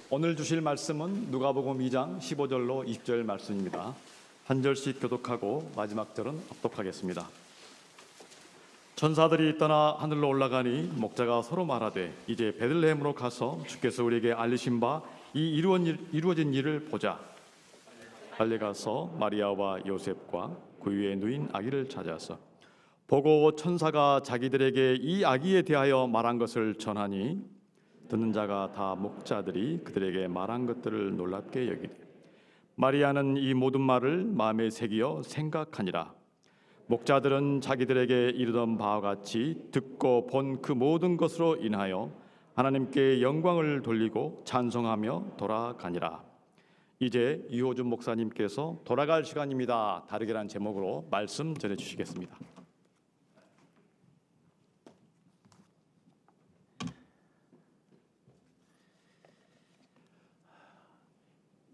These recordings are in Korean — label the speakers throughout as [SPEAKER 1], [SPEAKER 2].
[SPEAKER 1] 오늘 주실 말씀은 누가복음 2장 15절로 20절 말씀입니다. 한 절씩 교독하고 마지막 절은 합독하겠습니다. 천사들이 떠나 하늘로 올라가니 목자가 서로 말하되 이제 베들레헴으로 가서 주께서 우리에게 알리신 바 이 이루어진 일을 보자. 빨리 가서 마리아와 요셉과 그 위에 누인 아기를 찾아서 보고 천사가 자기들에게 이 아기에 대하여 말한 것을 전하니 듣는 자가 다 목자들이 그들에게 말한 것들을 놀랍게 여기되 마리아는 이 모든 말을 마음에 새기어 생각하니라. 목자들은 자기들에게 이르던 바와 같이 듣고 본 그 모든 것으로 인하여 하나님께 영광을 돌리고 찬송하며 돌아가니라. 이제 유호준 목사님께서 돌아갈 시간입니다. 다르게란 제목으로 말씀 전해 주시겠습니다.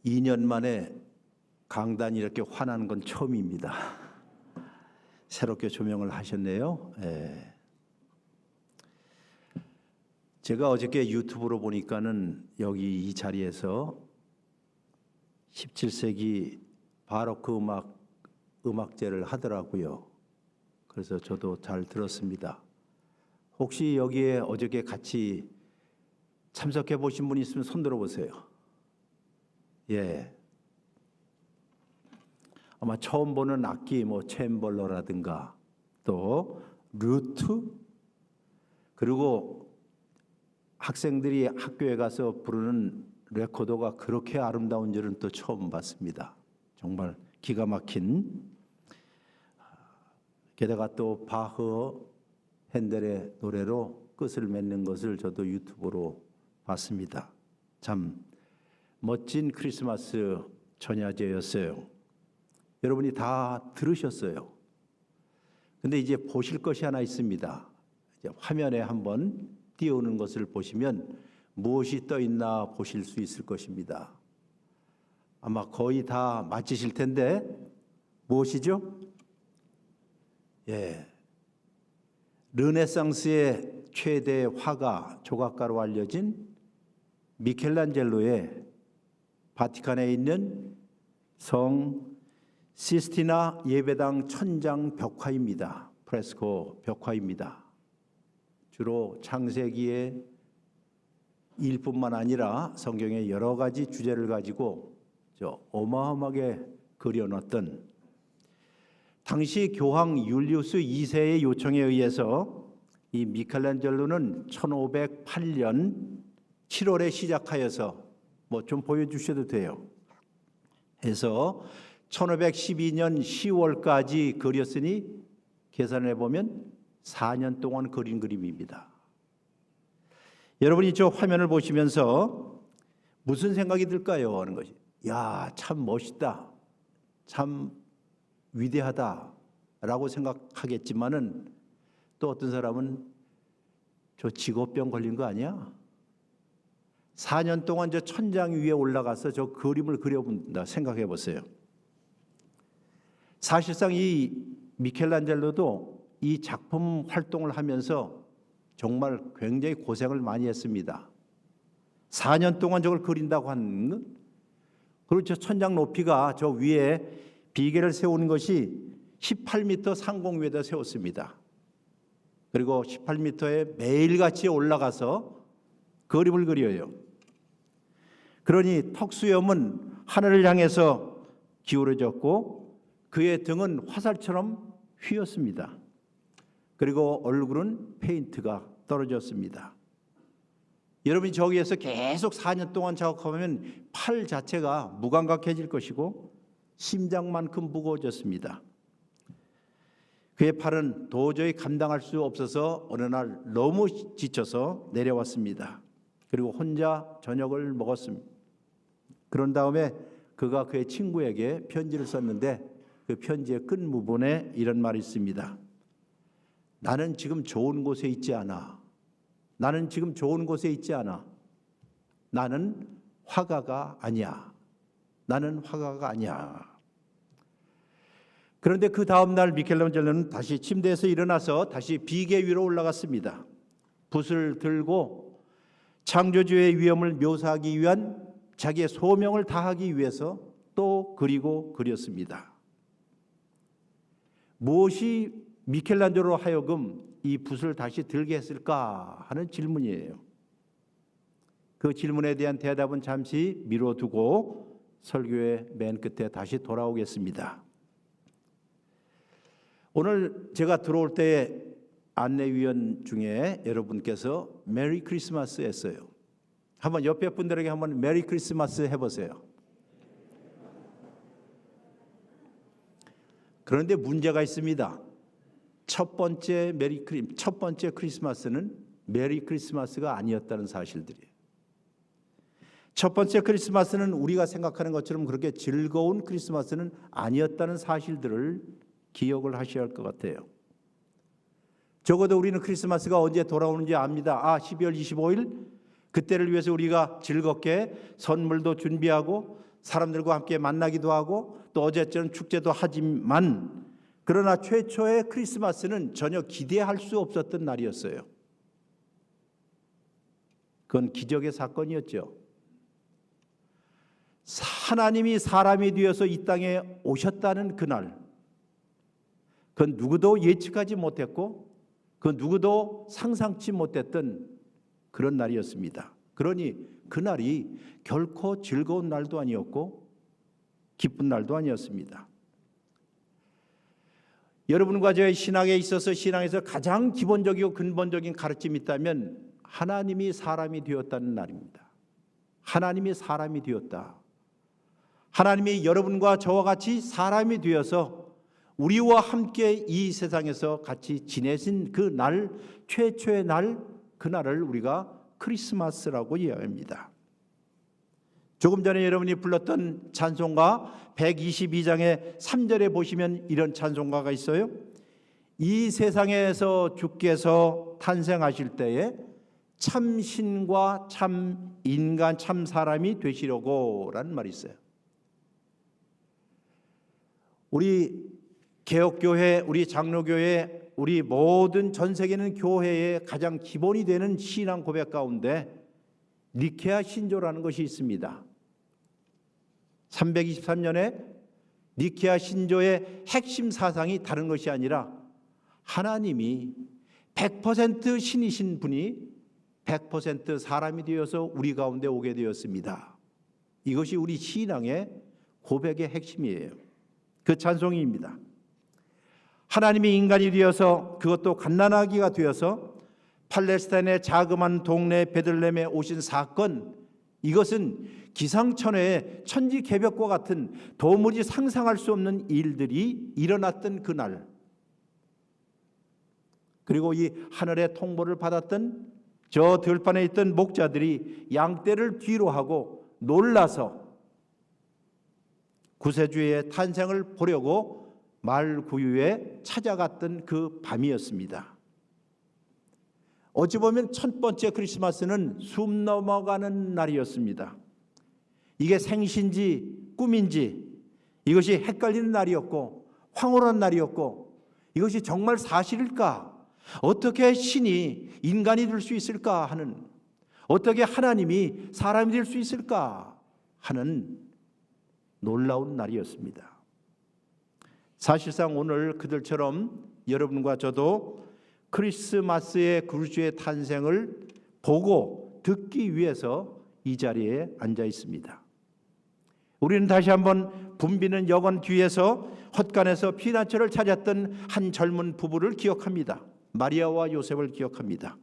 [SPEAKER 2] 2년 만에 강단이 이렇게 환한 건 처음입니다. 새롭게 조명을 하셨네요. 제가 어저께 유튜브로 보니까는 여기 이 자리에서 17세기 바로크 음악제를 하더라고요. 그래서 저도 잘 들었습니다. 혹시 여기에 어저께 같이 참석해 보신 분 있으면 손 들어 보세요. 예. 아마 처음 보는 악기 챔벌러라든가 또 루트, 그리고 학생들이 학교에 가서 부르는 레코더가 그렇게 아름다운 줄은 또 처음 봤습니다. 정말 기가 막힌. 게다가 또 바흐, 핸델의 노래로 끝을 맺는 것을 저도 유튜브로 봤습니다. 참 멋진 크리스마스 전야제였어요. 여러분이 다 들으셨어요. 근데 이제 보실 것이 하나 있습니다. 이제 화면에 한번 띄우는 것을 보시면 무엇이 떠 있나 보실 수 있을 것입니다. 아마 거의 다 맞히실 텐데 무엇이죠? 예, 르네상스의 최대 화가, 조각가로 알려진 미켈란젤로의 바티칸에 있는 성 시스티나 예배당 천장 벽화입니다. 프레스코 벽화입니다. 주로 창세기의 일뿐만 아니라 성경의 여러 가지 주제를 가지고 어마어마하게 그려놨던, 당시 교황 율리우스 2세의 요청에 의해서 이 미켈란젤로는 1508년 7월에 시작하여서 좀 보여주셔도 돼요. 해서 1512년 10월까지 그렸으니 계산해 보면 4년 동안 그린 그림입니다. 여러분이 저 화면을 보시면서 무슨 생각이 들까요? 하는 것이, 야, 참 멋있다, 참 위대하다라고 생각하겠지만은 또 어떤 사람은 저 직업병 걸린 거 아니야? 4년 동안 저 천장 위에 올라가서 저 그림을 그려본다 생각해 보세요. 사실상 이 미켈란젤로도 이 작품 활동을 하면서 정말 굉장히 고생을 많이 했습니다. 4년 동안 저걸 그린다고 하는 것, 그리고 저 천장 높이가 저 위에 비계를 세우는 것이 18m 상공 위에다 세웠습니다. 그리고 18m에 매일같이 올라가서 그림을 그려요. 그러니 턱수염은 하늘을 향해서 기울어졌고 그의 등은 화살처럼 휘었습니다. 그리고 얼굴은 페인트가 떨어졌습니다. 여러분이 저기에서 계속 4년 동안 작업하면 팔 자체가 무감각해질 것이고 심장만큼 무거워졌습니다. 그의 팔은 도저히 감당할 수 없어서 어느 날 너무 지쳐서 내려왔습니다. 그리고 혼자 저녁을 먹었습니다. 그런 다음에 그가 그의 친구에게 편지를 썼는데 그 편지의 끝부분에 이런 말이 있습니다. 나는 지금 좋은 곳에 있지 않아. 나는 지금 좋은 곳에 있지 않아. 나는 화가가 아니야. 나는 화가가 아니야. 그런데 그 다음 날 미켈란젤로는 다시 침대에서 일어나서 다시 비계 위로 올라갔습니다. 붓을 들고 창조주의 위엄을 묘사하기 위한 자기의 소명을 다하기 위해서 또 그리고 그렸습니다. 무엇이 미켈란젤로로 하여금 이 붓을 다시 들게 했을까 하는 질문이에요. 그 질문에 대한 대답은 잠시 미뤄두고 설교의 맨 끝에 다시 돌아오겠습니다. 오늘 제가 들어올 때에 안내위원 중에 여러분께서 메리 크리스마스 했어요. 한번 옆에 분들에게 한번 메리 크리스마스 해보세요. 그런데 문제가 있습니다. 첫 번째 크리스마스는 메리 크리스마스가 아니었다는 사실들이에요. 첫 번째 크리스마스는 우리가 생각하는 것처럼 그렇게 즐거운 크리스마스는 아니었다는 사실들을 기억을 하셔야 할 것 같아요. 적어도 우리는 크리스마스가 언제 돌아오는지 압니다. 12월 25일 그때를 위해서 우리가 즐겁게 선물도 준비하고 사람들과 함께 만나기도 하고 또 어제처럼 축제도 하지만 그러나 최초의 크리스마스는 전혀 기대할 수 없었던 날이었어요. 그건 기적의 사건이었죠. 하나님이 사람이 되어서 이 땅에 오셨다는 그날, 그건 누구도 예측하지 못했고 그 누구도 상상치 못했던 그런 날이었습니다. 그러니 그날이 결코 즐거운 날도 아니었고 기쁜 날도 아니었습니다. 여러분과 저의 신앙에 있어서 신앙에서 가장 기본적이고 근본적인 가르침이 있다면 하나님이 사람이 되었다는 날입니다. 하나님이 사람이 되었다. 하나님이 여러분과 저와 같이 사람이 되어서 우리와 함께 이 세상에서 같이 지내신 그 날, 최초의 날, 그날을 우리가 크리스마스라고 이야기합니다. 조금 전에 여러분이 불렀던 찬송가 122장의 3절에 보시면 이런 찬송가가 있어요. 이 세상에서 주께서 탄생하실 때에 참 신과 참 인간, 참 사람이 되시려고 라는 말이 있어요. 우리 개혁교회, 우리 장로교회, 우리 모든 전 세계는 교회의 가장 기본이 되는 신앙 고백 가운데 니케아 신조라는 것이 있습니다. 323년에 니케아 신조의 핵심 사상이 다른 것이 아니라 하나님이 100% 신이신 분이 100% 사람이 되어서 우리 가운데 오게 되었습니다. 이것이 우리 신앙의 고백의 핵심이에요. 그 찬송입니다. 하나님이 인간이 되어서 그것도 갓난아기가 되어서 팔레스타인의 자그마한 동네 베들레헴에 오신 사건, 이것은 기상천외의 천지개벽과 같은 도무지 상상할 수 없는 일들이 일어났던 그날, 그리고 이 하늘의 통보를 받았던 저 들판에 있던 목자들이 양떼를 뒤로 하고 놀라서 구세주의 탄생을 보려고 말구유에 찾아갔던 그 밤이었습니다. 어찌 보면 첫 번째 크리스마스는 숨 넘어가는 날이었습니다. 이게 생신지 꿈인지 이것이 헷갈리는 날이었고 황홀한 날이었고 이것이 정말 사실일까? 어떻게 신이 인간이 될 수 있을까 하는, 어떻게 하나님이 사람이 될 수 있을까 하는 놀라운 날이었습니다. 사실상 오늘 그들처럼 여러분과 저도 크리스마스의 그리스도의 탄생을 보고 듣기 위해서 이 자리에 앉아 있습니다. 우리는 다시 한번 붐비는 여관 뒤에서 헛간에서 피난처를 찾았던 한 젊은 부부를 기억합니다. 마리아와 요셉을 기억합니다.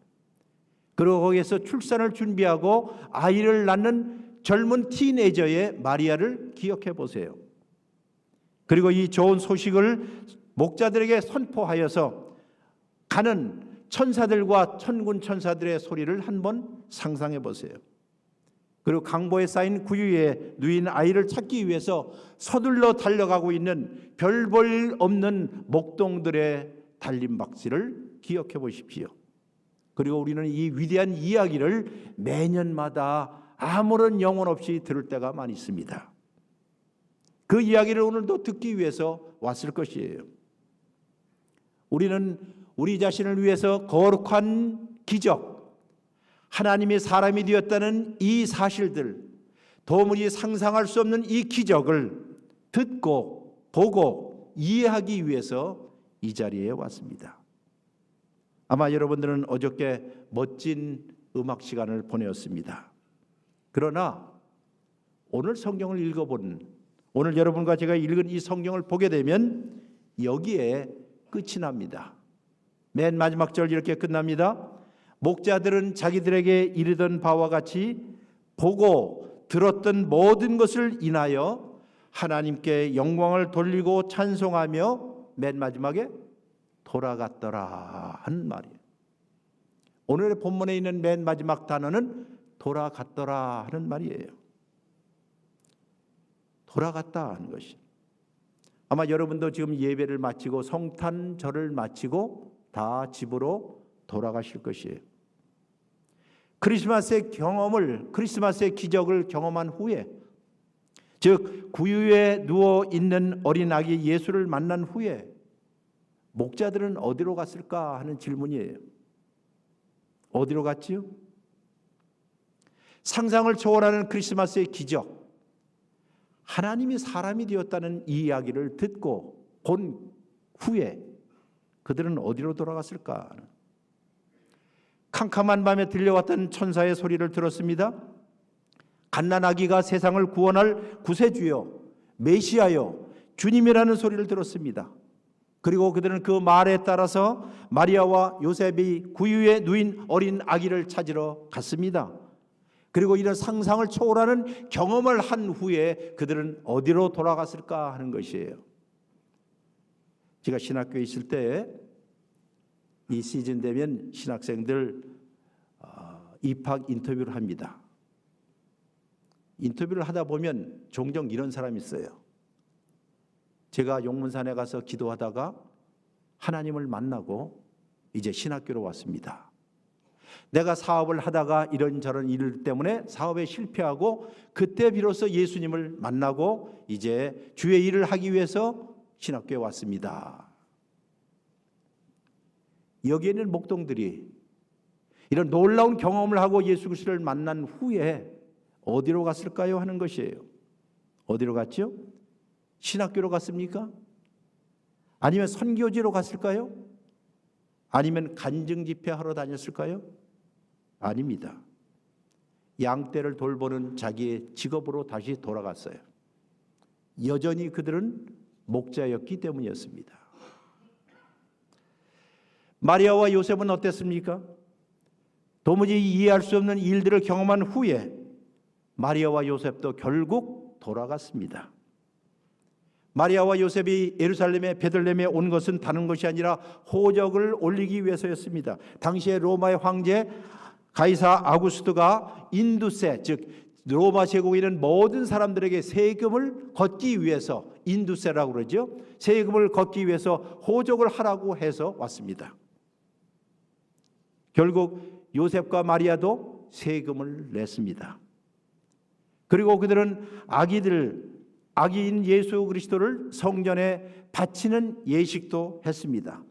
[SPEAKER 2] 그리고 거기에서 출산을 준비하고 아이를 낳는 젊은 티네이저의 마리아를 기억해 보세요. 그리고 이 좋은 소식을 목자들에게 선포하여서 가는 천사들과 천군 천사들의 소리를 한번 상상해 보세요. 그리고 강보에 쌓인 구유에 누인 아이를 찾기 위해서 서둘러 달려가고 있는 별 볼 없는 목동들의 달림박질을 기억해 보십시오. 그리고 우리는 이 위대한 이야기를 매년마다 아무런 영혼 없이 들을 때가 많이 있습니다. 그 이야기를 오늘도 듣기 위해서 왔을 것이에요. 우리는 우리 자신을 위해서 거룩한 기적, 하나님이 사람이 되었다는 이 사실들, 도무지 상상할 수 없는 이 기적을 듣고 보고 이해하기 위해서 이 자리에 왔습니다. 아마 여러분들은 어저께 멋진 음악 시간을 보내었습니다. 그러나 오늘 성경을 읽어보는, 오늘 여러분과 제가 읽은 이 성경을 보게 되면 여기에 끝이 납니다. 맨 마지막 절 이렇게 끝납니다. 목자들은 자기들에게 이르던 바와 같이 보고 들었던 모든 것을 인하여 하나님께 영광을 돌리고 찬송하며 맨 마지막에 돌아갔더라 하는 말이에요. 오늘의 본문에 있는 맨 마지막 단어는 돌아갔더라 하는 말이에요. 돌아갔다 하는 것이. 아마 여러분도 지금 예배를 마치고 성탄절을 마치고 다 집으로 돌아가실 것이에요. 크리스마스의 경험을, 크리스마스의 기적을 경험한 후에, 즉 구유에 누워 있는 어린 아기 예수를 만난 후에 목자들은 어디로 갔을까 하는 질문이에요. 어디로 갔지요? 상상을 초월하는 크리스마스의 기적, 하나님이 사람이 되었다는 이 이야기를 듣고 본 후에 그들은 어디로 돌아갔을까? 캄캄한 밤에 들려왔던 천사의 소리를 들었습니다. 갓난아기가 세상을 구원할 구세주여, 메시아여, 주님이라는 소리를 들었습니다. 그리고 그들은 그 말에 따라서 마리아와 요셉이 구유에 누인 어린 아기를 찾으러 갔습니다. 그리고 이런 상상을 초월하는 경험을 한 후에 그들은 어디로 돌아갔을까 하는 것이에요. 제가 신학교에 있을 때 이 시즌 되면 신학생들 입학 인터뷰를 합니다. 인터뷰를 하다 보면 종종 이런 사람이 있어요. 제가 용문산에 가서 기도하다가 하나님을 만나고 이제 신학교로 왔습니다. 내가 사업을 하다가 이런저런 일 때문에 사업에 실패하고 그때 비로소 예수님을 만나고 이제 주의 일을 하기 위해서 신학교에 왔습니다. 여기에 있는 목동들이 이런 놀라운 경험을 하고 예수 그리스도를 만난 후에 어디로 갔을까요? 하는 것이에요. 어디로 갔죠? 신학교로 갔습니까? 아니면 선교지로 갔을까요? 아니면 간증 집회하러 다녔을까요? 아닙니다. 양떼를 돌보는 자기의 직업으로 다시 돌아갔어요. 여전히 그들은 목자였기 때문이었습니다. 마리아와 요셉은 어땠습니까? 도무지 이해할 수 없는 일들을 경험한 후에 마리아와 요셉도 결국 돌아갔습니다. 마리아와 요셉이 예루살렘의 베들레헴에 온 것은 다른 것이 아니라 호적을 올리기 위해서였습니다. 당시에 로마의 황제 가이사 아구스토가 인두세, 즉 로마 제국에 있는 모든 사람들에게 세금을 걷기 위해서, 인두세라고 그러죠. 세금을 걷기 위해서 호적을 하라고 해서 왔습니다. 결국 요셉과 마리아도 세금을 냈습니다. 그리고 그들은 아기인 예수 그리스도를 성전에 바치는 예식도 했습니다.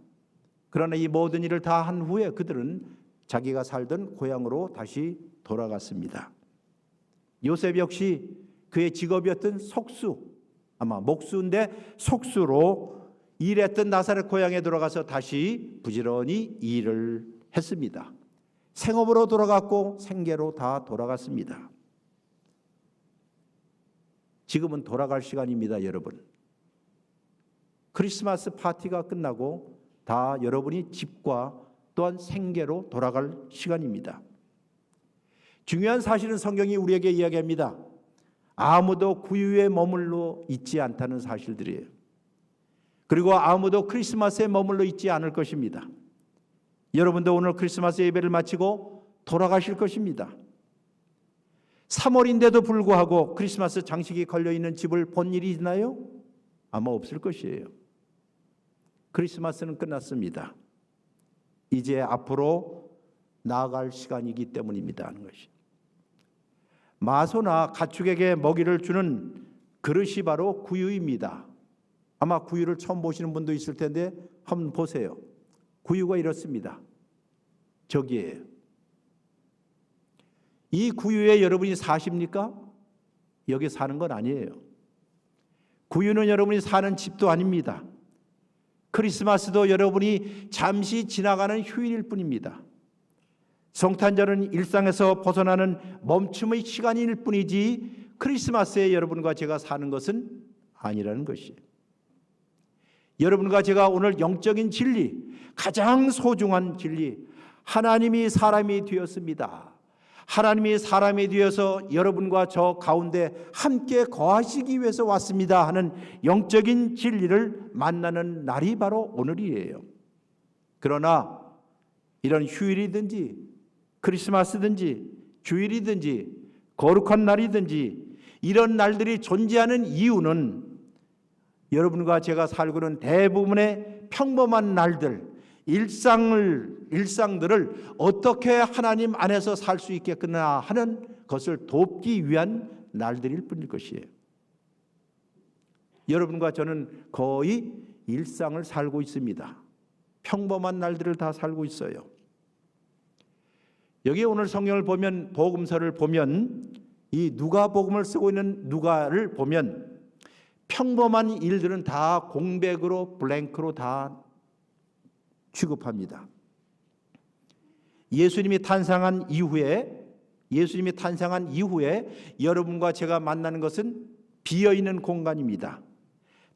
[SPEAKER 2] 그러나 이 모든 일을 다 한 후에 그들은 자기가 살던 고향으로 다시 돌아갔습니다. 요셉 역시 그의 직업이었던 속수, 아마 목수인데 속수로 일했던 나사렛 고향에 돌아가서 다시 부지런히 일을 했습니다. 생업으로 돌아갔고 생계로 다 돌아갔습니다. 지금은 돌아갈 시간입니다, 여러분. 크리스마스 파티가 끝나고 다 여러분이 집과 또한 생계로 돌아갈 시간입니다. 중요한 사실은 성경이 우리에게 이야기합니다. 아무도 구유에 머물러 있지 않다는 사실들이에요. 그리고 아무도 크리스마스에 머물러 있지 않을 것입니다. 여러분도 오늘 크리스마스 예배를 마치고 돌아가실 것입니다. 3월인데도 불구하고 크리스마스 장식이 걸려있는 집을 본 일이 있나요? 아마 없을 것이에요. 크리스마스는 끝났습니다. 이제 앞으로 나아갈 시간이기 때문입니다 하는 것이. 마소나 가축에게 먹이를 주는 그릇이 바로 구유입니다. 아마 구유를 처음 보시는 분도 있을 텐데 한번 보세요. 구유가 이렇습니다. 저기에요. 이 구유에 여러분이 사십니까? 여기 사는 건 아니에요. 구유는 여러분이 사는 집도 아닙니다. 크리스마스도 여러분이 잠시 지나가는 휴일일 뿐입니다. 성탄절은 일상에서 벗어나는 멈춤의 시간일 뿐이지 크리스마스에 여러분과 제가 사는 것은 아니라는 것이에요. 여러분과 제가 오늘 영적인 진리, 가장 소중한 진리, 하나님이 사람이 되었습니다. 하나님이 사람이 되어서 여러분과 저 가운데 함께 거하시기 위해서 왔습니다 하는 영적인 진리를 만나는 날이 바로 오늘이에요. 그러나 이런 휴일이든지 크리스마스든지 주일이든지 거룩한 날이든지 이런 날들이 존재하는 이유는 여러분과 제가 살고 있는 대부분의 평범한 날들, 일상들을 어떻게 하나님 안에서 살 수 있겠구나 하는 것을 돕기 위한 날들일 뿐일 것이에요. 여러분과 저는 거의 일상을 살고 있습니다. 평범한 날들을 다 살고 있어요. 여기 오늘 성경을 보면, 복음서를 보면, 이 누가복음을 쓰고 있는 누가를 보면 평범한 일들은 다 공백으로, 블랭크로 다 취급합니다. 예수님이 탄생한 이후에 여러분과 제가 만나는 것은 비어있는 공간입니다.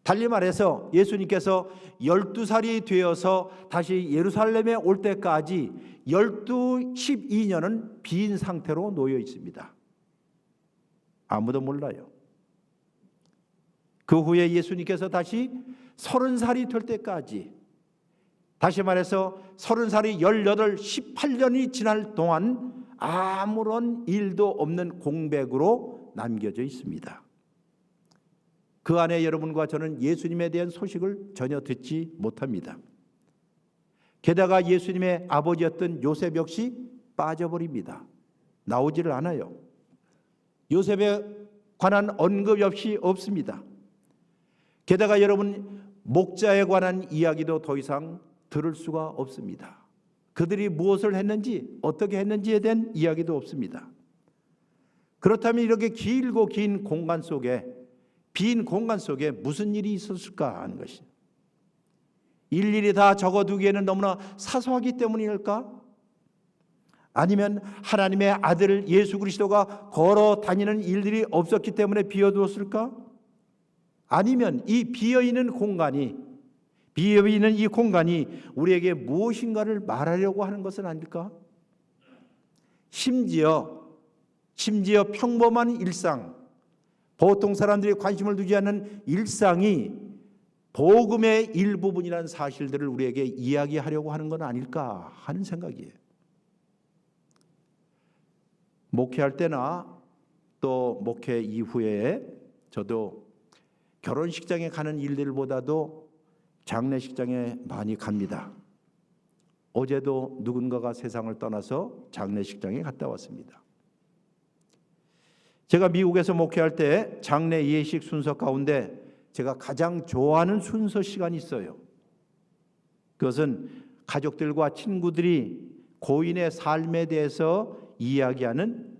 [SPEAKER 2] 달리 말해서 예수님께서 12살이 되어서 다시 예루살렘에 올 때까지 12년은 빈 상태로 놓여 있습니다. 아무도 몰라요. 그 후에 예수님께서 다시 30살이 될 때까지, 다시 말해서 30살이 18, 18년이 지날 동안 아무런 일도 없는 공백으로 남겨져 있습니다. 그 안에 여러분과 저는 예수님에 대한 소식을 전혀 듣지 못합니다. 게다가 예수님의 아버지였던 요셉 역시 빠져버립니다. 나오지를 않아요. 요셉에 관한 언급 역시 없습니다. 게다가 여러분, 목자에 관한 이야기도 더 이상 들을 수가 없습니다. 그들이 무엇을 했는지, 어떻게 했는지에 대한 이야기도 없습니다. 그렇다면 이렇게 길고 긴 공간 속에, 빈 공간 속에 무슨 일이 있었을까 하는 것이, 일일이 다 적어두기에는 너무나 사소하기 때문일까? 아니면 하나님의 아들 예수 그리스도가 걸어 다니는 일들이 없었기 때문에 비워두었을까? 아니면 이 비어있는 이 공간이 우리에게 무엇인가를 말하려고 하는 것은 아닐까? 심지어 평범한 일상, 보통 사람들이 관심을 두지 않는 일상이 복음의 일부분이라는 사실들을 우리에게 이야기하려고 하는 건 아닐까 하는 생각이에요. 목회할 때나 또 목회 이후에 저도 결혼식장에 가는 일들보다도 장례식장에 많이 갑니다. 어제도 누군가가 세상을 떠나서 장례식장에 갔다 왔습니다. 제가 미국에서 목회할 때 장례 예식 순서 가운데 제가 가장 좋아하는 순서 시간이 있어요. 그것은 가족들과 친구들이 고인의 삶에 대해서 이야기하는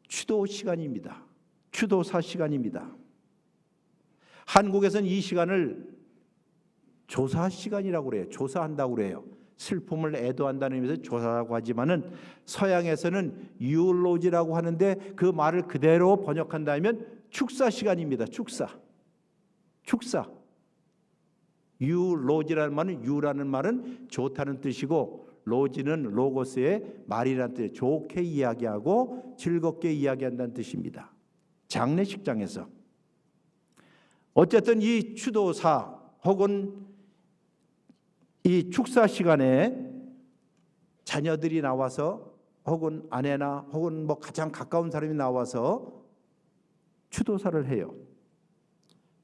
[SPEAKER 2] 추도 시간입니다. 추도사 시간입니다. 한국에서는 이 시간을 조사 시간이라고 그래요. 조사한다고 그래요. 슬픔을 애도한다는 의미에서 조사라고 하지만은 서양에서는 유올로지라고 하는데 그 말을 그대로 번역한다면 축사 시간입니다. 축사. 유로지라는 말은, 유라는 말은 좋다는 뜻이고, 로지는 로고스의 말이라는 뜻, 좋게 이야기하고 즐겁게 이야기한다는 뜻입니다. 장례식장에서 어쨌든 이 추도사 혹은 이 축사 시간에 자녀들이 나와서, 혹은 아내나 혹은 뭐 가장 가까운 사람이 나와서 추도사를 해요.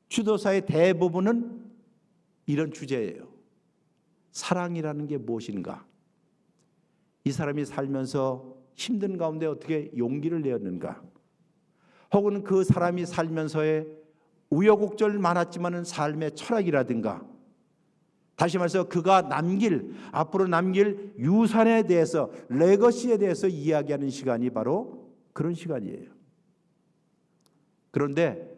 [SPEAKER 2] 추도사의 대부분은 이런 주제예요. 사랑이라는 게 무엇인가? 이 사람이 살면서 힘든 가운데 어떻게 용기를 내었는가? 혹은 그 사람이 살면서의 우여곡절 많았지만은 삶의 철학이라든가, 다시 말해서 그가 앞으로 남길 유산에 대해서, 레거시에 대해서 이야기하는 시간이 바로 그런 시간이에요. 그런데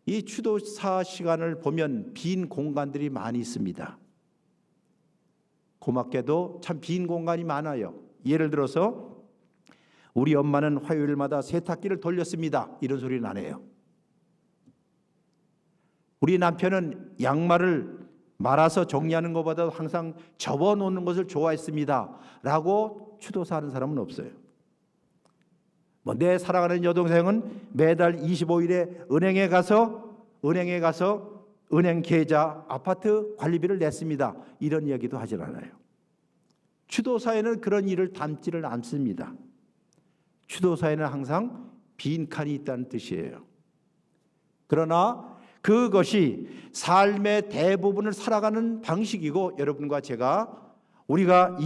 [SPEAKER 2] 이 추도사 시간을 보면 빈 공간들이 많이 있습니다. 고맙게도 참 빈 공간이 많아요. 예를 들어서 우리 엄마는 화요일마다 세탁기를 돌렸습니다. 이런 소리는 안 해요. 우리 남편은 양말을 말아서 정리하는 것보다 항상 접어놓는 것을 좋아했습니다. 라고 추도사하는 사람은 없어요. 내 사랑하는 여동생은 매달 25일에 은행에 가서 은행 계좌, 아파트 관리비를 냈습니다. 이런 이야기도 하질 않아요. 추도사에는 그런 일을 담지를 않습니다. 추도사에는 항상 빈칸이 있다는 뜻이에요. 그러나 그것이 삶의 대부분을 살아가는 방식이고, 여러분과 제가 우리가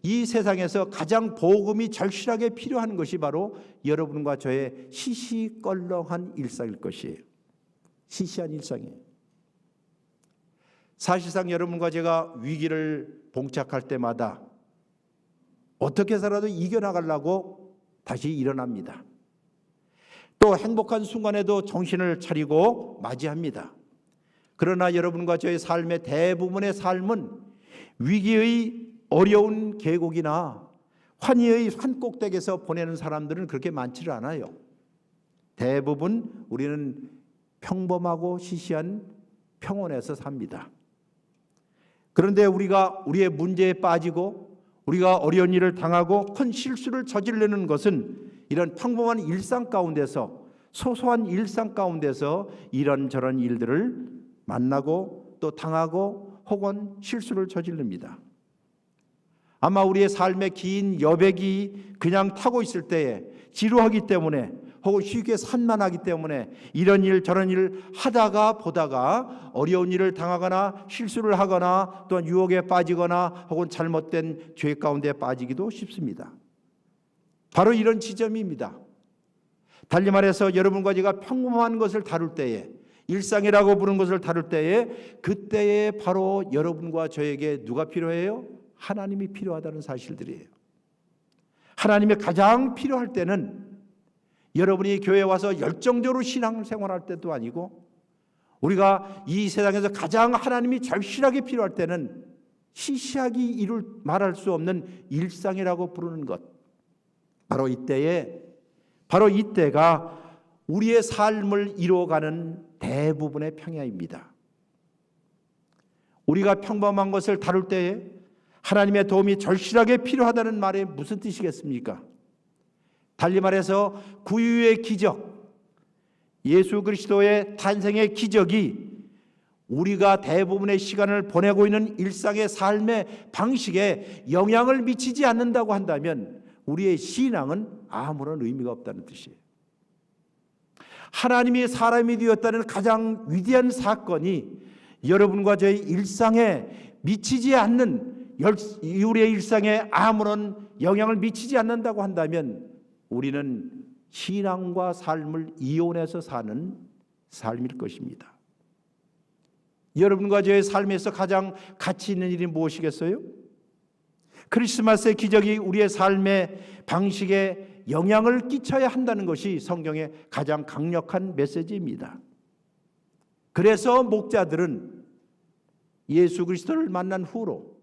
[SPEAKER 2] 이 세상에서 가장 복음이 절실하게 필요한 것이 바로 여러분과 저의 시시껄렁한 일상일 것이에요. 시시한 일상이에요. 사실상 여러분과 제가 위기를 봉착할 때마다 어떻게 해서라도 이겨나가려고 다시 일어납니다. 또 행복한 순간에도 정신을 차리고 맞이합니다. 그러나 여러분과 저의 삶의 대부분의 삶은 위기의 어려운 계곡이나 환희의 산꼭대기에서 보내는 사람들은 그렇게 많지를 않아요. 대부분 우리는 평범하고 시시한 평온에서 삽니다. 그런데 우리가 우리의 문제에 빠지고 우리가 어려운 일을 당하고 큰 실수를 저지르는 것은 이런 평범한 일상 가운데서, 소소한 일상 가운데서 이런저런 일들을 만나고 또 당하고 혹은 실수를 저지릅니다. 아마 우리의 삶의 긴 여백이 그냥 타고 있을 때에 지루하기 때문에 혹은 쉽게 산만하기 때문에 이런 일 저런 일을 하다가 보다가 어려운 일을 당하거나 실수를 하거나 또한 유혹에 빠지거나 혹은 잘못된 죄 가운데 빠지기도 쉽습니다. 바로 이런 지점입니다. 달리 말해서 여러분과 제가 평범한 것을 다룰 때에, 일상이라고 부르는 것을 다룰 때에, 그때에 바로 여러분과 저에게 누가 필요해요? 하나님이 필요하다는 사실들이에요. 하나님이 가장 필요할 때는 여러분이 교회에 와서 열정적으로 신앙생활할 때도 아니고, 우리가 이 세상에서 가장 하나님이 절실하게 필요할 때는 시시하게 말할 수 없는 일상이라고 부르는 것, 바로 이때가 우리의 삶을 이루어가는 대부분의 평야입니다. 우리가 평범한 것을 다룰 때에 하나님의 도움이 절실하게 필요하다는 말이 무슨 뜻이겠습니까? 달리 말해서 구유의 기적, 예수 그리스도의 탄생의 기적이 우리가 대부분의 시간을 보내고 있는 일상의 삶의 방식에 영향을 미치지 않는다고 한다면 우리의 신앙은 아무런 의미가 없다는 뜻이에요. 하나님이 사람이 되었다는 가장 위대한 사건이 여러분과 저의 일상에 미치지 않는, 우리의 일상에 아무런 영향을 미치지 않는다고 한다면 우리는 신앙과 삶을 이혼해서 사는 삶일 것입니다. 여러분과 저의 삶에서 가장 가치 있는 일이 무엇이겠어요? 크리스마스의 기적이 우리의 삶의 방식에 영향을 끼쳐야 한다는 것이 성경의 가장 강력한 메시지입니다. 그래서 목자들은 예수 그리스도를 만난 후로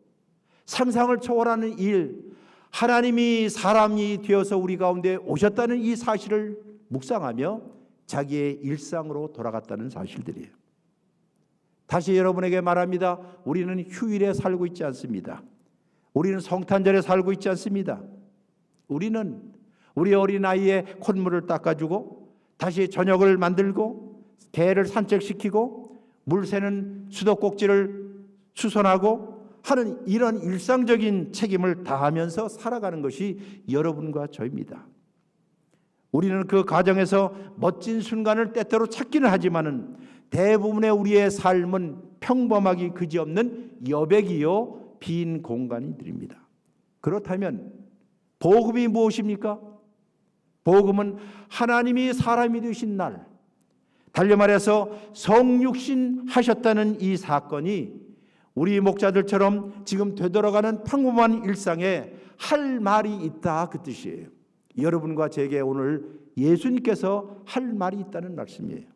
[SPEAKER 2] 상상을 초월하는 일, 하나님이 사람이 되어서 우리 가운데 오셨다는 이 사실을 묵상하며 자기의 일상으로 돌아갔다는 사실들이에요. 다시 여러분에게 말합니다. 우리는 휴일에 살고 있지 않습니다. 우리는 성탄절에 살고 있지 않습니다. 우리는 우리 어린아이의 콧물을 닦아주고 다시 저녁을 만들고 개를 산책시키고 물 새는 수도꼭지를 수선하고 하는 이런 일상적인 책임을 다하면서 살아가는 것이 여러분과 저입니다. 우리는 그 과정에서 멋진 순간을 때때로 찾기는 하지만은 대부분의 우리의 삶은 평범하기 그지없는 여백이요 빈 공간이들입니다. 그렇다면 복음이 무엇입니까? 복음은 하나님이 사람이 되신 날, 달리 말해서 성육신 하셨다는 이 사건이 우리 목자들처럼 지금 되돌아가는 평범한 일상에 할 말이 있다, 그 뜻이에요. 여러분과 제게 오늘 예수님께서 할 말이 있다는 말씀이에요.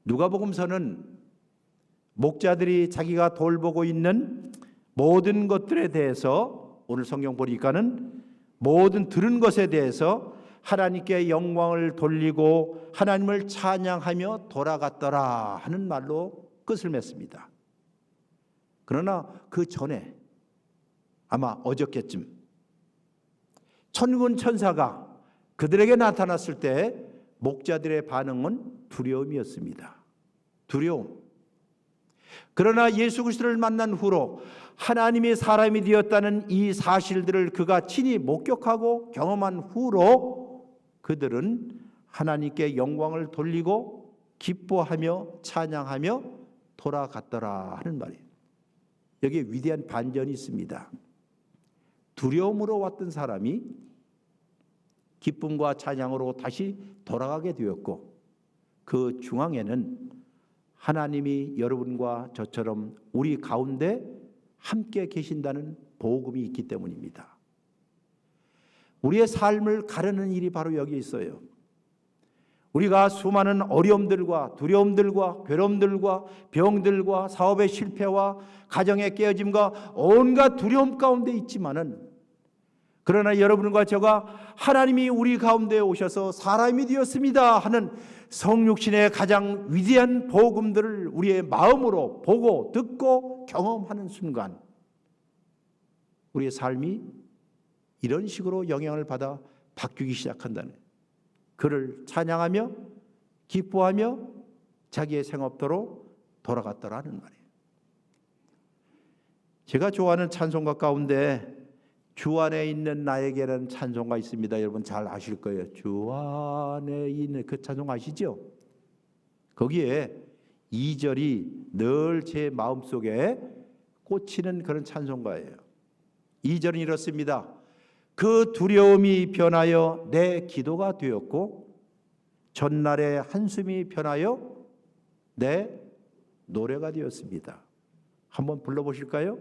[SPEAKER 2] 누가복음서는 목자들이 자기가 돌보고 있는 모든 것들에 대해서, 오늘 성경 보니까는 모든 들은 것에 대해서 하나님께 영광을 돌리고 하나님을 찬양하며 돌아갔더라 하는 말로 끝을 맺습니다. 그러나 그 전에 아마 어저께쯤 천군 천사가 그들에게 나타났을 때 목자들의 반응은 두려움이었습니다. 두려움. 그러나 예수 그리스도를 만난 후로 하나님이 사람이 되었다는 이 사실들을 그가 친히 목격하고 경험한 후로 그들은 하나님께 영광을 돌리고 기뻐하며 찬양하며 돌아갔더라 하는 말이에요. 여기에 위대한 반전이 있습니다. 두려움으로 왔던 사람이 기쁨과 찬양으로 다시 돌아가게 되었고, 그 중앙에는 하나님이 여러분과 저처럼 우리 가운데 함께 계신다는 복음이 있기 때문입니다. 우리의 삶을 가르는 일이 바로 여기 있어요. 우리가 수많은 어려움들과 두려움들과 괴로움들과 병들과 사업의 실패와 가정의 깨어짐과 온갖 두려움 가운데 있지만은, 그러나 여러분과 제가 하나님이 우리 가운데 오셔서 사람이 되었습니다 하는 성육신의 가장 위대한 복음들을 우리의 마음으로 보고 듣고 경험하는 순간 우리의 삶이 이런 식으로 영향을 받아 바뀌기 시작한다는, 그를 찬양하며 기뻐하며 자기의 생업도로 돌아갔더라는 말이에요. 제가 좋아하는 찬송가 가운데 주 안에 있는 나에게라는 찬송가 있습니다. 여러분 잘 아실 거예요. 주 안에 있는 그 찬송 아시죠? 거기에 2절이 늘 제 마음속에 꽂히는 그런 찬송가예요. 2절은 이렇습니다. 그 두려움이 변하여 내 기도가 되었고 전날의 한숨이 변하여 내 노래가 되었습니다. 한번 불러보실까요?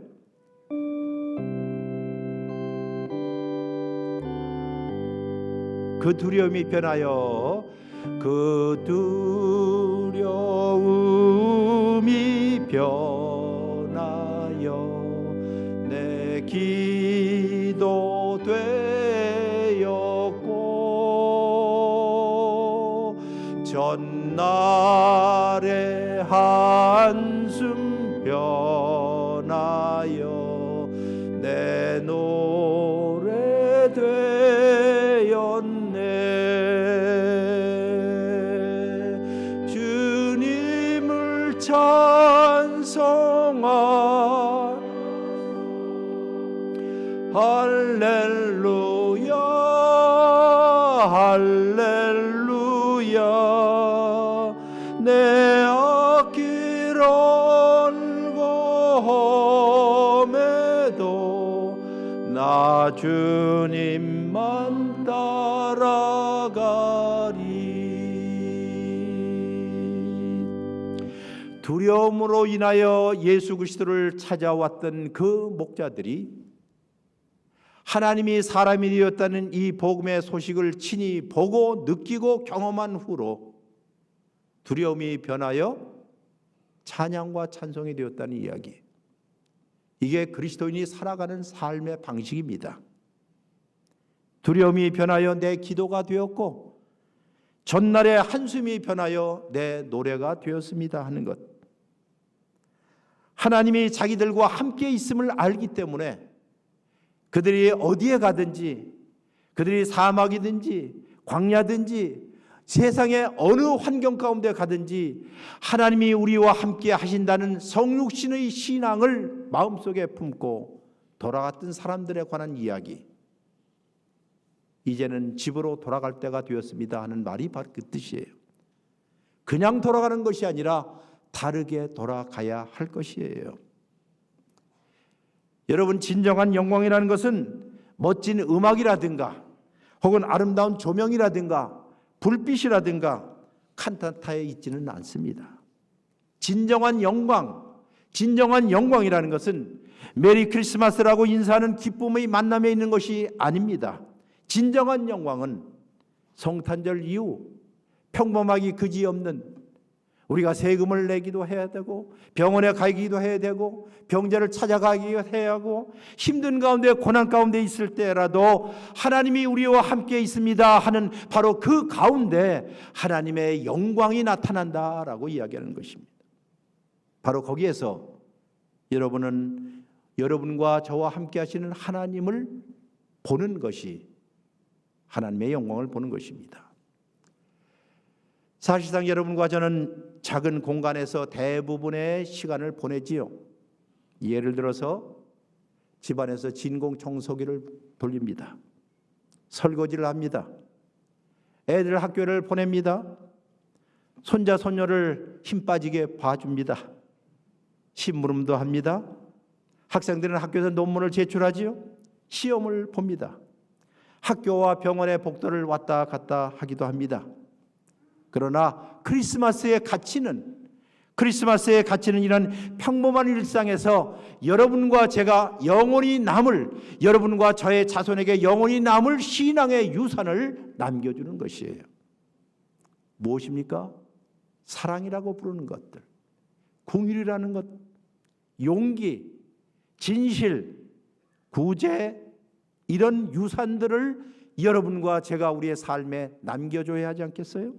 [SPEAKER 2] 그 두려움이 변하여, 그 두려움이 변하여 내 기도 되었고 전날의 한숨 변하여 내 노래 되었네. 주님을 찬송하 할렐루야 할렐루야. 내 앞길 험해도 나 주님만 따라가리. 두려움으로 인하여 예수 그리스도를 찾아왔던 그 목자들이 하나님이 사람이 되었다는 이 복음의 소식을 친히 보고 느끼고 경험한 후로 두려움이 변하여 찬양과 찬송이 되었다는 이야기. 이게 그리스도인이 살아가는 삶의 방식입니다. 두려움이 변하여 내 기도가 되었고 전날의 한숨이 변하여 내 노래가 되었습니다 하는 것. 하나님이 자기들과 함께 있음을 알기 때문에 그들이 어디에 가든지, 그들이 사막이든지 광야든지 세상의 어느 환경 가운데 가든지 하나님이 우리와 함께 하신다는 성육신의 신앙을 마음속에 품고 돌아갔던 사람들에 관한 이야기. 이제는 집으로 돌아갈 때가 되었습니다 하는 말이 바로 그 뜻이에요. 그냥 돌아가는 것이 아니라 다르게 돌아가야 할 것이에요. 여러분, 진정한 영광이라는 것은 멋진 음악이라든가 혹은 아름다운 조명이라든가 불빛이라든가 칸타타에 있지는 않습니다. 진정한 영광, 진정한 영광이라는 것은 메리 크리스마스라고 인사하는 기쁨의 만남에 있는 것이 아닙니다. 진정한 영광은 성탄절 이후 평범하기 그지없는, 우리가 세금을 내기도 해야 되고 병원에 가기도 해야 되고 병자를 찾아가기도 해야 하고 힘든 가운데 고난 가운데 있을 때라도 하나님이 우리와 함께 있습니다 하는 바로 그 가운데 하나님의 영광이 나타난다라고 이야기하는 것입니다. 바로 거기에서 여러분은 여러분과 저와 함께 하시는 하나님을 보는 것이, 하나님의 영광을 보는 것입니다. 사실상 여러분과 저는 작은 공간에서 대부분의 시간을 보내지요. 예를 들어서 집안에서 진공청소기를 돌립니다. 설거지를 합니다. 애들 학교를 보냅니다. 손자 손녀를 힘 빠지게 봐줍니다. 심부름도 합니다. 학생들은 학교에서 논문을 제출하지요. 시험을 봅니다. 학교와 병원의 복도를 왔다 갔다 하기도 합니다. 그러나 크리스마스의 가치는 이런 평범한 일상에서 여러분과 제가 영원히 남을, 여러분과 저의 자손에게 영원히 남을 신앙의 유산을 남겨주는 것이에요. 무엇입니까? 사랑이라고 부르는 것들, 긍휼이라는 것, 용기, 진실, 구제, 이런 유산들을 여러분과 제가 우리의 삶에 남겨줘야 하지 않겠어요?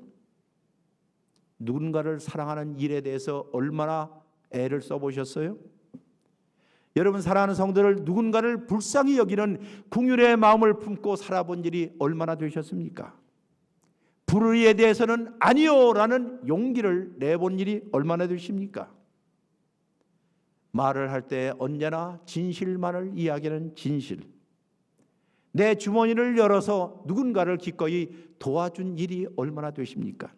[SPEAKER 2] 누군가를 사랑하는 일에 대해서 얼마나 애를 써보셨어요? 여러분 사랑하는 성도들, 누군가를 불쌍히 여기는 긍휼의 마음을 품고 살아본 일이 얼마나 되셨습니까? 불의에 대해서는 아니요라는 용기를 내본 일이 얼마나 되십니까? 말을 할 때 언제나 진실만을 이야기하는 진실, 내 주머니를 열어서 누군가를 기꺼이 도와준 일이 얼마나 되십니까?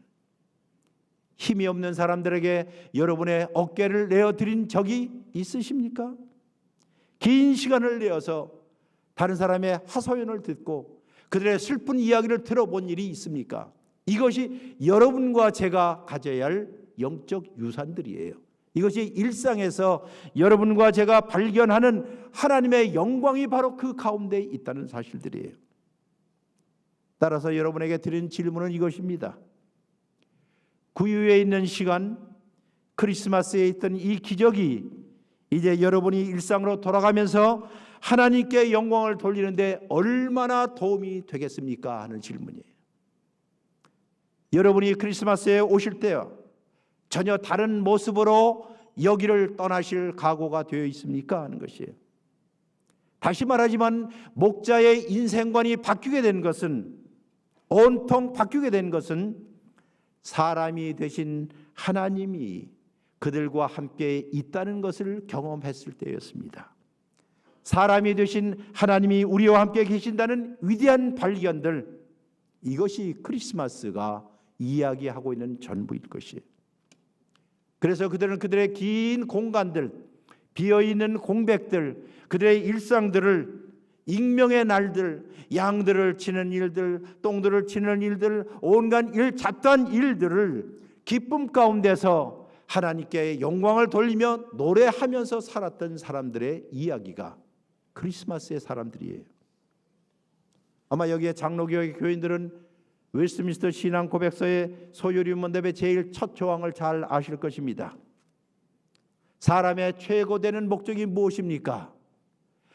[SPEAKER 2] 힘이 없는 사람들에게 여러분의 어깨를 내어드린 적이 있으십니까? 긴 시간을 내어서 다른 사람의 하소연을 듣고 그들의 슬픈 이야기를 들어본 일이 있습니까? 이것이 여러분과 제가 가져야 할 영적 유산들이에요. 이것이 일상에서 여러분과 제가 발견하는 하나님의 영광이 바로 그 가운데 있다는 사실들이에요. 따라서 여러분에게 드린 질문은 이것입니다. 구유에 있는 시간, 크리스마스에 있던 이 기적이 이제 여러분이 일상으로 돌아가면서 하나님께 영광을 돌리는데 얼마나 도움이 되겠습니까? 하는 질문이에요. 여러분이 크리스마스에 오실 때요, 전혀 다른 모습으로 여기를 떠나실 각오가 되어 있습니까? 하는 것이에요. 다시 말하지만 목자의 인생관이 바뀌게 된 것은, 온통 바뀌게 된 것은 사람이 되신 하나님이 그들과 함께 있다는 것을 경험했을 때였습니다. 사람이 되신 하나님이 우리와 함께 계신다는 위대한 발견들, 이것이 크리스마스가 이야기하고 있는 전부일 것이에요. 그래서 그들은 그들의 긴 공간들, 비어있는 공백들, 그들의 일상들을, 익명의 날들, 양들을 치는 일들, 똥들을 치는 일들, 온갖 잡다한 일들을 기쁨 가운데서 하나님께 영광을 돌리며 노래하면서 살았던 사람들의 이야기가 크리스마스의 사람들이에요. 아마 여기에 장로교회 교인들은 웨스트민스터 신앙 고백서의 소요리 문답의 제일 첫 조항을 잘 아실 것입니다. 사람의 최고되는 목적이 무엇입니까?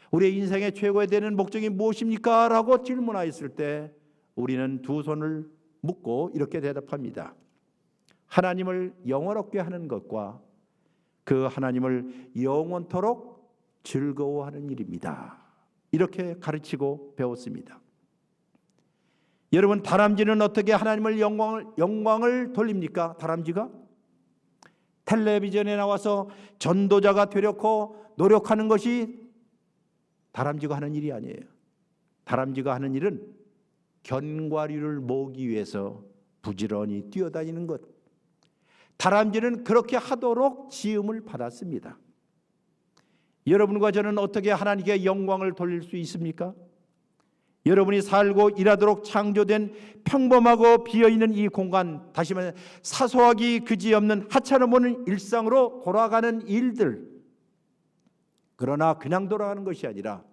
[SPEAKER 2] 우리의 인생의 최고되는 목적이 무엇입니까? 라고 질문하였을 때 우리는 두 손을 묶고 이렇게 대답합니다. 하나님을 영원롭게 하는 것과 그 하나님을 영원토록 즐거워하는 일입니다. 이렇게 가르치고 배웠습니다. 여러분, 다람쥐는 어떻게 하나님을 영광을 돌립니까? 다람쥐가 텔레비전에 나와서 전도자가 되려고 노력하는 것이 다람쥐가 하는 일이 아니에요. 다람쥐가 하는 일은 견과류를 모으기 위해서 부지런히 뛰어다니는 것. 다람쥐는 그렇게 하도록 지음을 받았습니다. 여러분과 저는 어떻게 하나님께 영광을 돌릴 수 있습니까? 여러분이 살고 일하도록 창조된 평범하고 비어있는 이 공간, 다시 말해 사소하기 그지없는 하찮음없는 일상으로 돌아가는 일들, 그러나 그냥 돌아가는 것이 아니라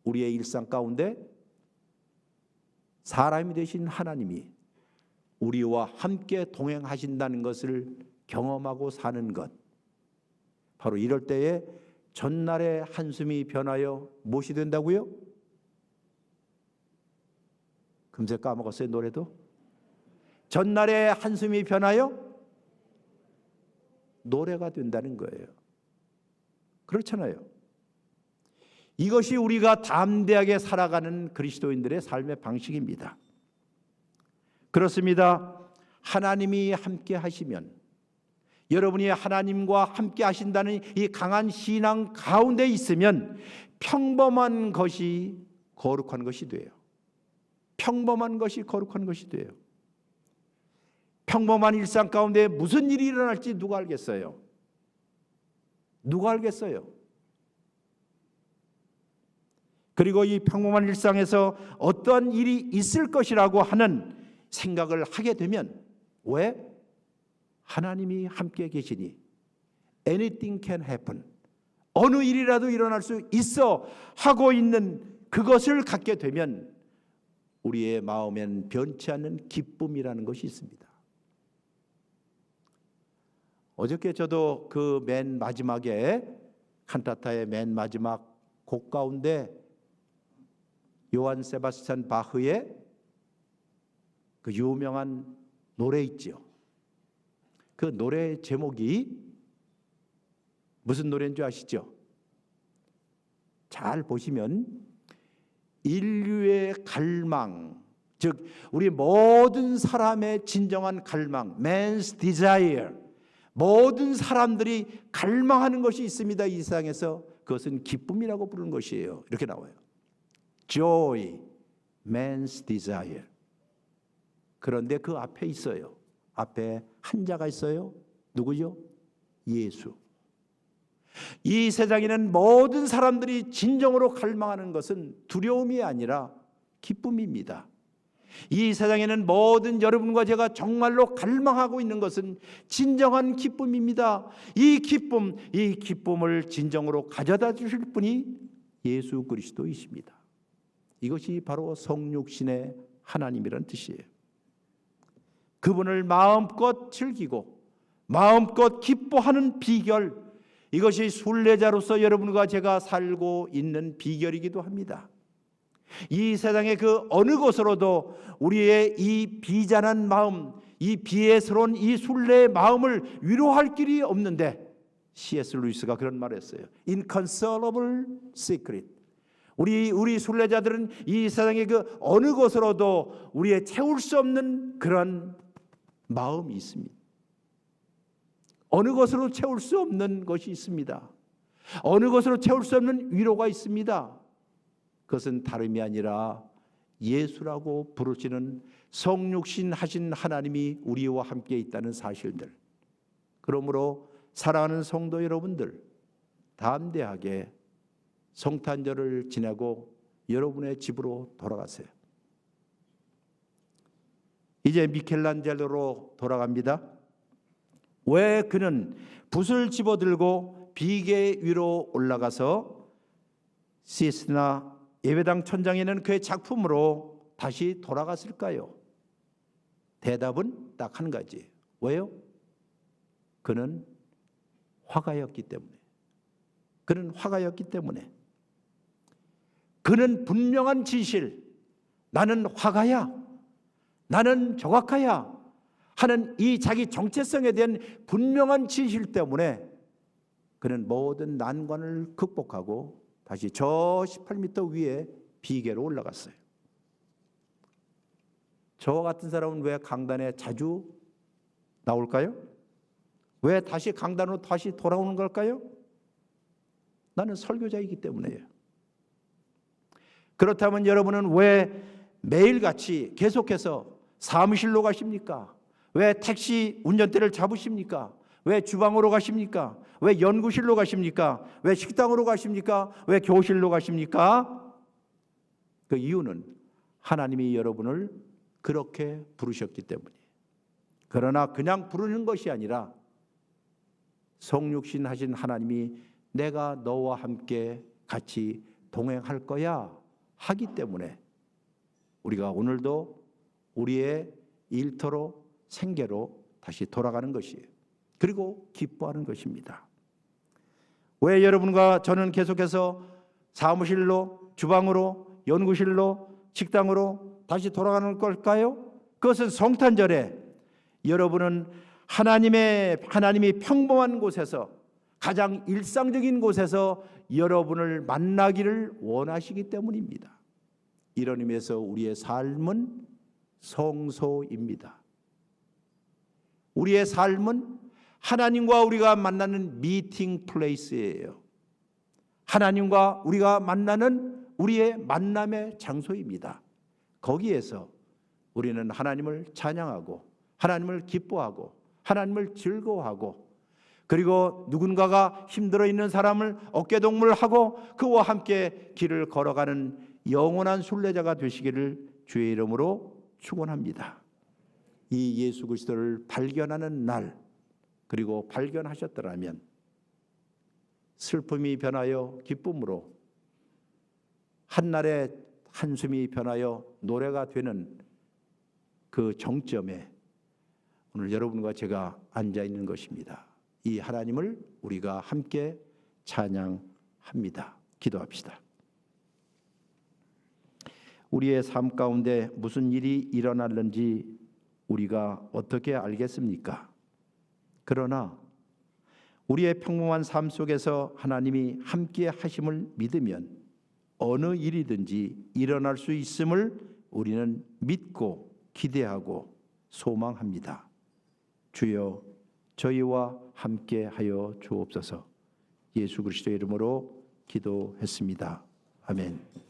[SPEAKER 2] 우리의 일상 가운데 사람이 되신 하나님이 우리와 함께 동행하신다는 것을 경험하고 사는 것, 바로 이럴 때에 전날의 한숨이 변하여 무엇이 된다고요? 금세 까먹었어요. 노래도. 전날의 한숨이 변하여 노래가 된다는 거예요. 그렇잖아요. 이것이 우리가 담대하게 살아가는 그리스도인들의 삶의 방식입니다. 그렇습니다. 하나님이 함께 하시면, 여러분이 하나님과 함께 하신다는 이 강한 신앙 가운데 있으면 평범한 것이 거룩한 것이 돼요. 평범한 것이 거룩한 것이 돼요. 평범한 일상 가운데 무슨 일이 일어날지 누가 알겠어요? 누가 알겠어요? 그리고 이 평범한 일상에서 어떠한 일이 있을 것이라고 하는 생각을 하게 되면, 왜? 하나님이 함께 계시니 anything can happen, 어느 일이라도 일어날 수 있어 하고 있는 그것을 갖게 되면 우리의 마음엔 변치 않는 기쁨이라는 것이 있습니다. 어저께 저도 그 맨 마지막에 칸타타의 맨 마지막 곡 가운데 요한 세바스찬 바흐의 그 유명한 노래 있죠. 그 노래 제목이 무슨 노래인 줄 아시죠? 잘 보시면 인류의 갈망, 즉 우리 모든 사람의 진정한 갈망, man's desire, 모든 사람들이 갈망하는 것이 있습니다. 이 세상에서. 그것은 기쁨이라고 부르는 것이에요. 이렇게 나와요. Joy, man's desire. 그런데 그 앞에 있어요. 앞에 한자가 있어요. 누구죠? 예수. 이 세상에는 모든 사람들이 진정으로 갈망하는 것은 두려움이 아니라 기쁨입니다. 이 세상에는 모든 여러분과 제가 정말로 갈망하고 있는 것은 진정한 기쁨입니다. 이 기쁨을 진정으로 가져다 주실 분이 예수 그리스도이십니다. 이것이 바로 성육신의 하나님이란 뜻이에요. 그분을 마음껏 즐기고 마음껏 기뻐하는 비결, 이것이 순례자로서 여러분과 제가 살고 있는 비결이기도 합니다. 이 세상의 그 어느 곳으로도 우리의 이 비잔한 마음, 이 비애스러운 이 순례의 마음을 위로할 길이 없는데, C.S. 루이스가 그런 말을 했어요. Inconsolable secret. 우리 순례자들은 이 세상의 그 어느 곳으로도 우리의 채울 수 없는 그런 마음이 있습니다. 어느 것으로 채울 수 없는 것이 있습니다. 어느 것으로 채울 수 없는 위로가 있습니다. 그것은 다름이 아니라 예수라고 부르시는 성육신 하신 하나님이 우리와 함께 있다는 사실들. 그러므로 사랑하는 성도 여러분들, 담대하게 성탄절을 지내고 여러분의 집으로 돌아가세요. 이제 미켈란젤로로 돌아갑니다. 왜 그는 붓을 집어들고 비계 위로 올라가서 시스나 예배당 천장에는 그의 작품으로 다시 돌아갔을까요? 대답은 딱 한 가지. 왜요? 그는 화가였기 때문에. 그는 화가였기 때문에. 그는 분명한 진실, 나는 화가야, 나는 조각가야 하는 이 자기 정체성에 대한 분명한 진실 때문에 그는 모든 난관을 극복하고 다시 저 18m 위에 비계로 올라갔어요. 저와 같은 사람은 왜 강단에 자주 나올까요? 왜 다시 강단으로 다시 돌아오는 걸까요? 나는 설교자이기 때문에요. 그렇다면 여러분은 왜 매일같이 계속해서 사무실로 가십니까? 왜 택시 운전대를 잡으십니까? 왜 주방으로 가십니까? 왜 연구실로 가십니까? 왜 식당으로 가십니까? 왜 교실로 가십니까? 그 이유는 하나님이 여러분을 그렇게 부르셨기 때문이에요. 그러나 그냥 부르는 것이 아니라 성육신 하신 하나님이 내가 너와 함께 같이 동행할 거야 하기 때문에 우리가 오늘도 우리의 일터로 생계로 다시 돌아가는 것이에요. 그리고 기뻐하는 것입니다. 왜 여러분과 저는 계속해서 사무실로, 주방으로, 연구실로, 식당으로 다시 돌아가는 걸까요? 그것은 성탄절에 여러분은 하나님이 평범한 곳에서, 가장 일상적인 곳에서 여러분을 만나기를 원하시기 때문입니다. 이런 의미에서 우리의 삶은 성소입니다. 우리의 삶은 하나님과 우리가 만나는 미팅 플레이스예요. 하나님과 우리가 만나는 우리의 만남의 장소입니다. 거기에서 우리는 하나님을 찬양하고 하나님을 기뻐하고 하나님을 즐거워하고, 그리고 누군가가 힘들어 있는 사람을 어깨동무하고 그와 함께 길을 걸어가는 영원한 순례자가 되시기를 주의 이름으로 축원합니다. 이 예수 그리스도를 발견하는 날, 그리고 발견하셨더라면 슬픔이 변하여 기쁨으로, 한날의 한숨이 변하여 노래가 되는 그 정점에 오늘 여러분과 제가 앉아 있는 것입니다. 이 하나님을 우리가 함께 찬양합니다. 기도합시다. 우리의 삶 가운데 무슨 일이 일어날는지 우리가 어떻게 알겠습니까? 그러나 우리의 평범한 삶 속에서 하나님이 함께 하심을 믿으면 어느 일이든지 일어날 수 있음을 우리는 믿고 기대하고 소망합니다. 주여, 저희와 함께 하여 주옵소서. 예수 그리스도의 이름으로 기도했습니다. 아멘.